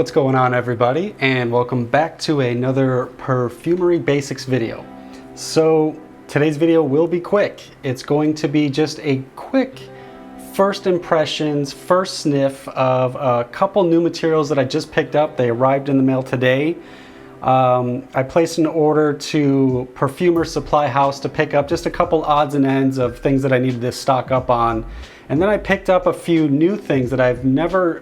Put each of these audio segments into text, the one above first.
what's going on everybody, and welcome back to another Perfumery Basics video. So today's video will be quick. It's going to be just a quick first impressions, first sniff of a couple new materials that I just picked up. They arrived in the mail today. I placed an order to Perfumer Supply House to pick up just a couple odds and ends of things that I needed to stock up on. And then I picked up a few new things that I've never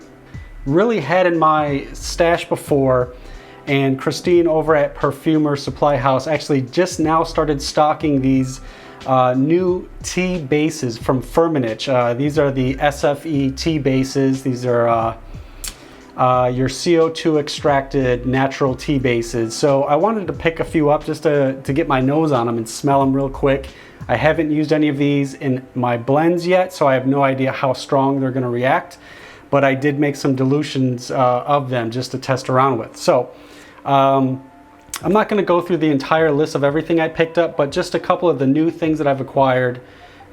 really had in my stash before, and Christine over at Perfumer Supply House actually just now started stocking these new tea bases from Firmenich. These are the SFE tea bases. These are your CO2 extracted natural tea bases. So I wanted to pick a few up just to get my nose on them and smell them real quick. I haven't used any of these in my blends yet, so I have no idea how strong they're going to react. But I did make some dilutions of them just to test around with. So I'm not going to go through the entire list of everything I picked up, but just a couple of the new things that I've acquired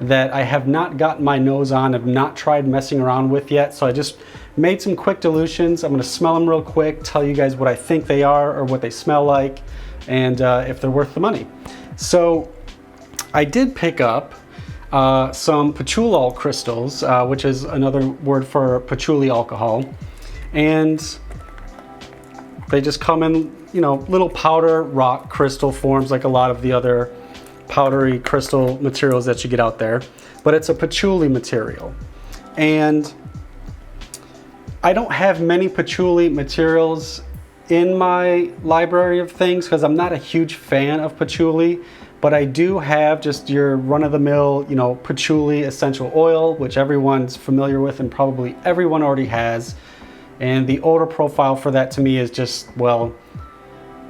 that I have not gotten my nose on, have not tried messing around with yet. So I just made some quick dilutions. I'm going to smell them real quick, tell you guys what I think they are or what they smell like, and if they're worth the money. So I did pick up some Patchoulol Crystals, which is another word for patchouli alcohol, and they just come in, you know, little powder rock crystal forms like a lot of the other powdery crystal materials that you get out there, but it's a patchouli material. And I don't have many patchouli materials in my library of things because I'm not a huge fan of patchouli. But I do have just your run-of-the-mill, you know, patchouli essential oil, which everyone's familiar with and probably everyone already has. And the odor profile for that to me is just, well,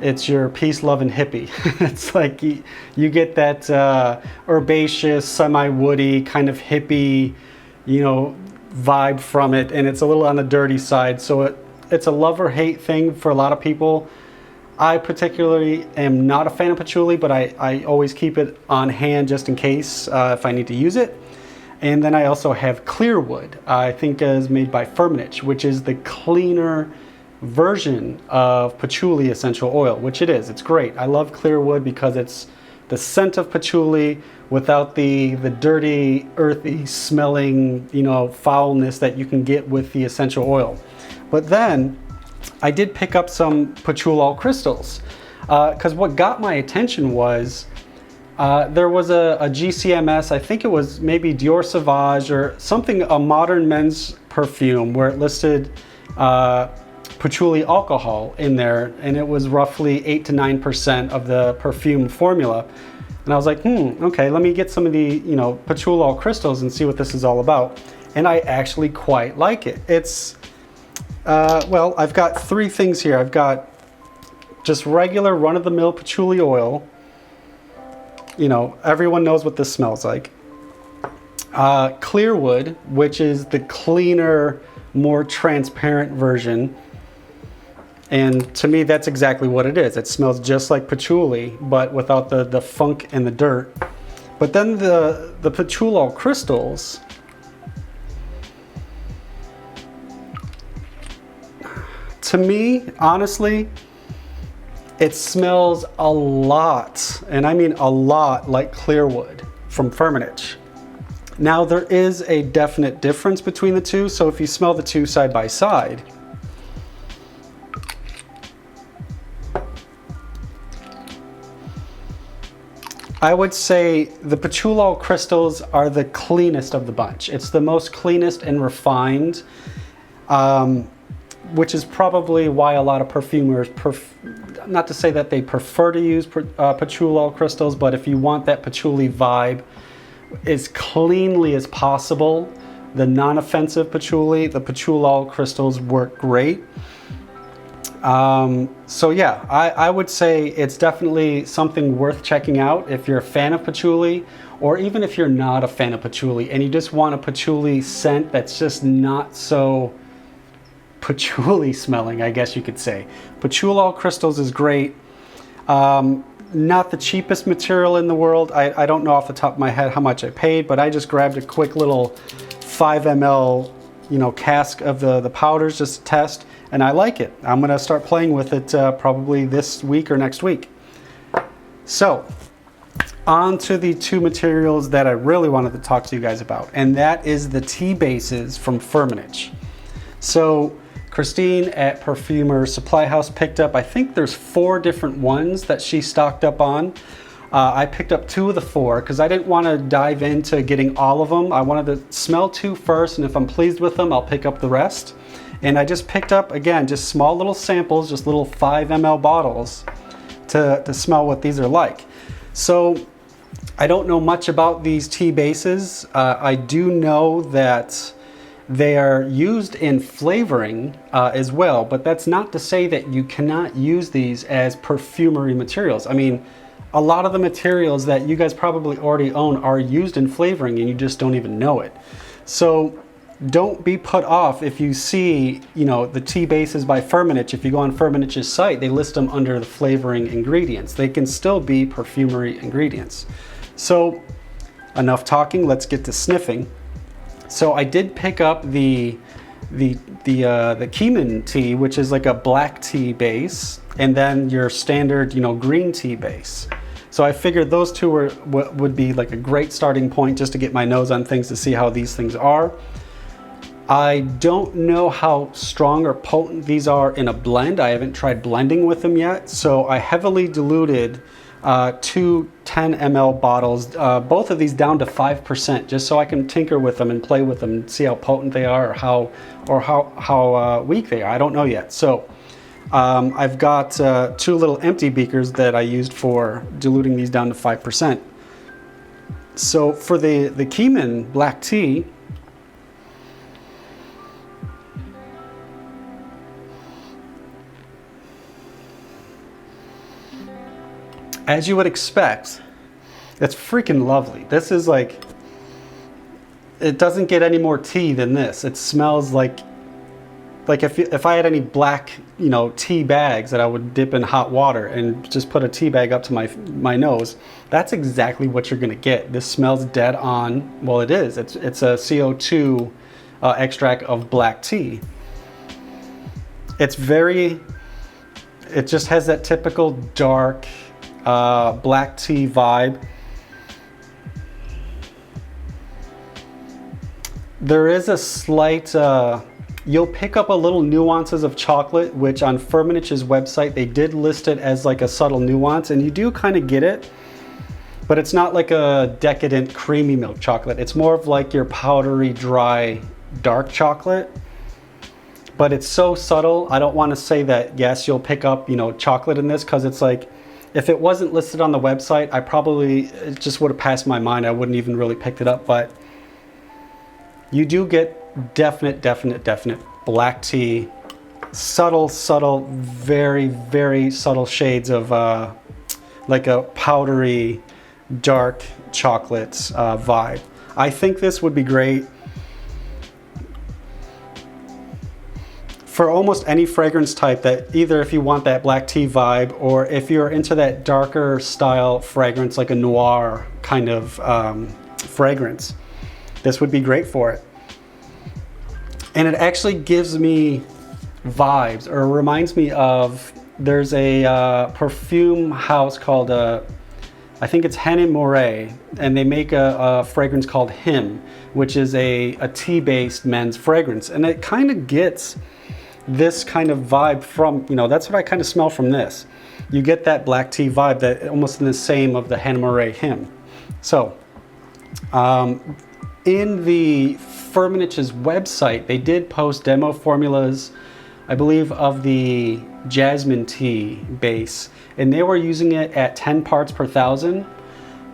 it's your peace, love, and hippie. It's like you get that herbaceous, semi-woody, kind of hippie, you know, vibe from it. And it's a little on the dirty side. So it's a love or hate thing for a lot of people. I particularly am not a fan of patchouli, but I always keep it on hand just in case if I need to use it. And then I also have Clearwood, I think is made by Firmenich, which is the cleaner version of patchouli essential oil, which it is. It's great. I love Clearwood because it's the scent of patchouli without the dirty, earthy smelling, you know, foulness that you can get with the essential oil. But then I did pick up some Patchoulol Crystals because what got my attention was there was a GCMS, I think it was maybe Dior Sauvage or something, a modern men's perfume where it listed patchouli alcohol in there, and it was roughly 8 to 9% of the perfume formula. And I was like, okay, let me get some of the, you know, Patchoulol Crystals and see what this is all about. And I actually quite like it. It's well, I've got three things here. I've got just regular run-of-the-mill patchouli oil. You know, everyone knows what this smells like. Clearwood, which is the cleaner, more transparent version. And to me, that's exactly what it is. It smells just like patchouli, but without the funk and the dirt. But then the Patchoulol Crystals, to me, honestly, it smells a lot, and I mean a lot, like Clearwood from Firmenich. Now, there is a definite difference between the two, so if you smell the two side by side, I would say the Patchoulol Crystals are the cleanest of the bunch. It's the most cleanest and refined. Which is probably why a lot of perfumers, not to say that they prefer to use Patchoulol Crystals, but if you want that patchouli vibe as cleanly as possible, the non-offensive patchouli, the Patchoulol Crystals work great. So yeah, I would say it's definitely something worth checking out if you're a fan of patchouli, or even if you're not a fan of patchouli and you just want a patchouli scent that's just not so patchouli smelling, I guess you could say. Patchoulol Crystals is great. Not the cheapest material in the world. I don't know off the top of my head how much I paid, but I just grabbed a quick little 5 ml, you know, cask of the powders just to test. and I like it. I'm gonna start playing with it probably this week or next week. So, on to the two materials that I really wanted to talk to you guys about, and that is the tea bases from Firmenich. So, Christine at Perfumer Supply House picked up, I think there's 4 different ones that she stocked up on. I picked up 2 of the 4 because I didn't want to dive into getting all of them. I wanted to smell 2 first, and if I'm pleased with them, I'll pick up the rest. And I just picked up, again, just small little samples, just little 5 ml bottles to smell what these are like. So I don't know much about these tea bases. I do know that they are used in flavoring as well, but that's not to say that you cannot use these as perfumery materials. I mean, a lot of the materials that you guys probably already own are used in flavoring and you just don't even know it. So don't be put off if you see, you know, the tea bases by Firmenich. If you go on Firmenich's site, they list them under the flavoring ingredients. They can still be perfumery ingredients. So enough talking, let's get to sniffing. So I did pick up the Keeman tea, which is like a black tea base, and then your standard, you know, green tea base. So I figured those two would be like a great starting point just to get my nose on things to see how these things are. I don't know how strong or potent these are in a blend. I haven't tried blending with them yet. So I heavily diluted 2 10 ml bottles, both of these down to 5%, just so I can tinker with them and play with them and see how potent they are or how weak they are. I don't know yet. So I've got 2 little empty beakers that I used for diluting these down to 5%. So for the Keeman black tea, as you would expect, it's freaking lovely. This is like, it doesn't get any more tea than this. It smells like if I had any black, you know, tea bags that I would dip in hot water and just put a tea bag up to my nose, that's exactly what you're gonna get. This smells dead on. Well, it is. It's a CO2 extract of black tea. It just has that typical dark black tea vibe. There is a slight, you'll pick up a little nuances of chocolate, which on Firmenich's website, they did list it as like a subtle nuance, and you do kind of get it, but it's not like a decadent creamy milk chocolate. It's more of like your powdery, dry, dark chocolate, but it's so subtle. I don't want to say that, yes, you'll pick up, you know, chocolate in this, because it's like, if it wasn't listed on the website, it just would have passed my mind. I wouldn't even really picked it up, but you do get definite black tea, subtle, very subtle shades of like a powdery, dark chocolate vibe. I think this would be great for almost any fragrance type, that either if you want that black tea vibe, or if you're into that darker style fragrance, like a noir kind of fragrance, this would be great for it. And it actually gives me vibes, or reminds me of, there's a perfume house called, I think it's Hen & Moray, and they make a fragrance called Him, which is a tea-based men's fragrance. And it kind of gets this kind of vibe from, you know, that's what I kind of smell from this. You get that black tea vibe, that almost in the same of the Hen & Moray Him. So, in the Firmenich's website, they did post demo formulas, I believe, of the jasmine tea base, and they were using it at 10 parts per thousand.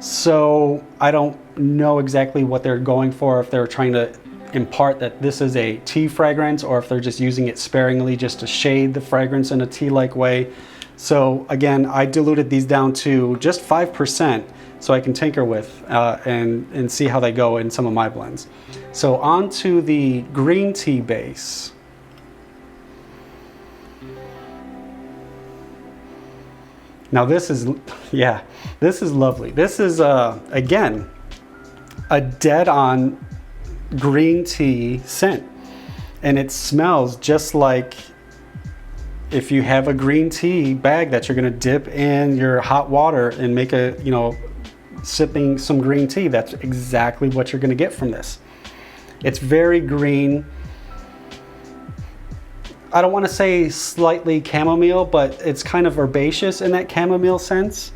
So I don't know exactly what they're going for, if they're trying to impart that this is a tea fragrance, or if they're just using it sparingly just to shade the fragrance in a tea-like way. So again, I diluted these down to just 5% so I can tinker with and see how they go in some of my blends. So on to the green tea base. Now this is, yeah, this is lovely. This is, again, a dead-on green tea scent. And it smells just like if you have a green tea bag that you're gonna dip in your hot water and make a, you know, sipping some green tea, that's exactly what you're gonna get from this. It's very green. I don't want to say slightly chamomile, but it's kind of herbaceous in that chamomile sense.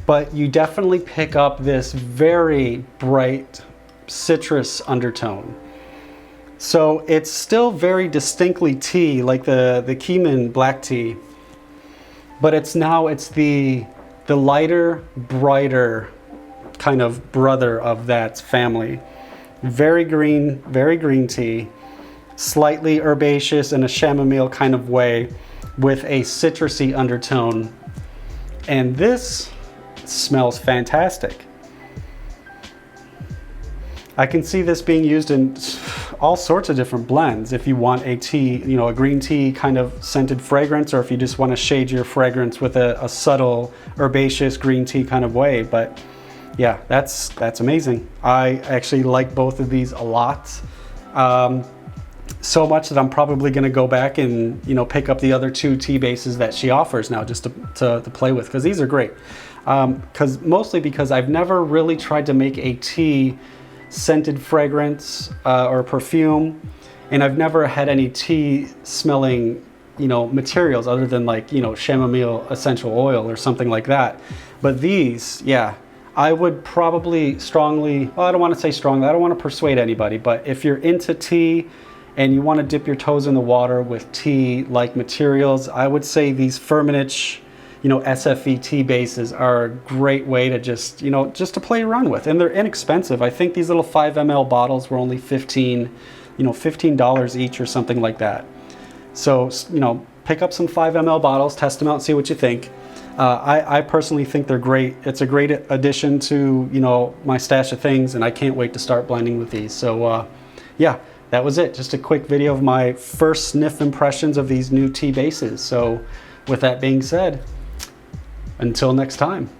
But you definitely pick up this very bright citrus undertone. So it's still very distinctly tea, like the Keeman black tea. But it's the lighter, brighter kind of brother of that family. Very green tea, slightly herbaceous in a chamomile kind of way with a citrusy undertone. And this smells fantastic. I can see this being used in all sorts of different blends. If you want a tea, you know, a green tea kind of scented fragrance, or if you just want to shade your fragrance with a subtle herbaceous green tea kind of way. But yeah, that's amazing. I actually like both of these a lot. So much that I'm probably going to go back and, you know, pick up the other 2 tea bases that she offers now just to play with, because these are great. Mostly because I've never really tried to make a tea scented fragrance or perfume, and I've never had any tea smelling, you know, materials other than, like, you know, chamomile essential oil or something like that. But these, yeah, I would probably strongly, well, I don't want to say strongly, I don't want to persuade anybody, but if you're into tea and you want to dip your toes in the water with tea-like materials, I would say these Firmenich, you know, SFE tea bases are a great way to just, you know, just to play around with. And they're inexpensive. I think these little 5 ml bottles were only $15 each or something like that. So, you know, pick up some 5 ml bottles, test them out and see what you think. I personally think they're great. It's a great addition to, you know, my stash of things, and I can't wait to start blending with these. So yeah, that was it. Just a quick video of my first sniff impressions of these new tea bases. So with that being said, until next time.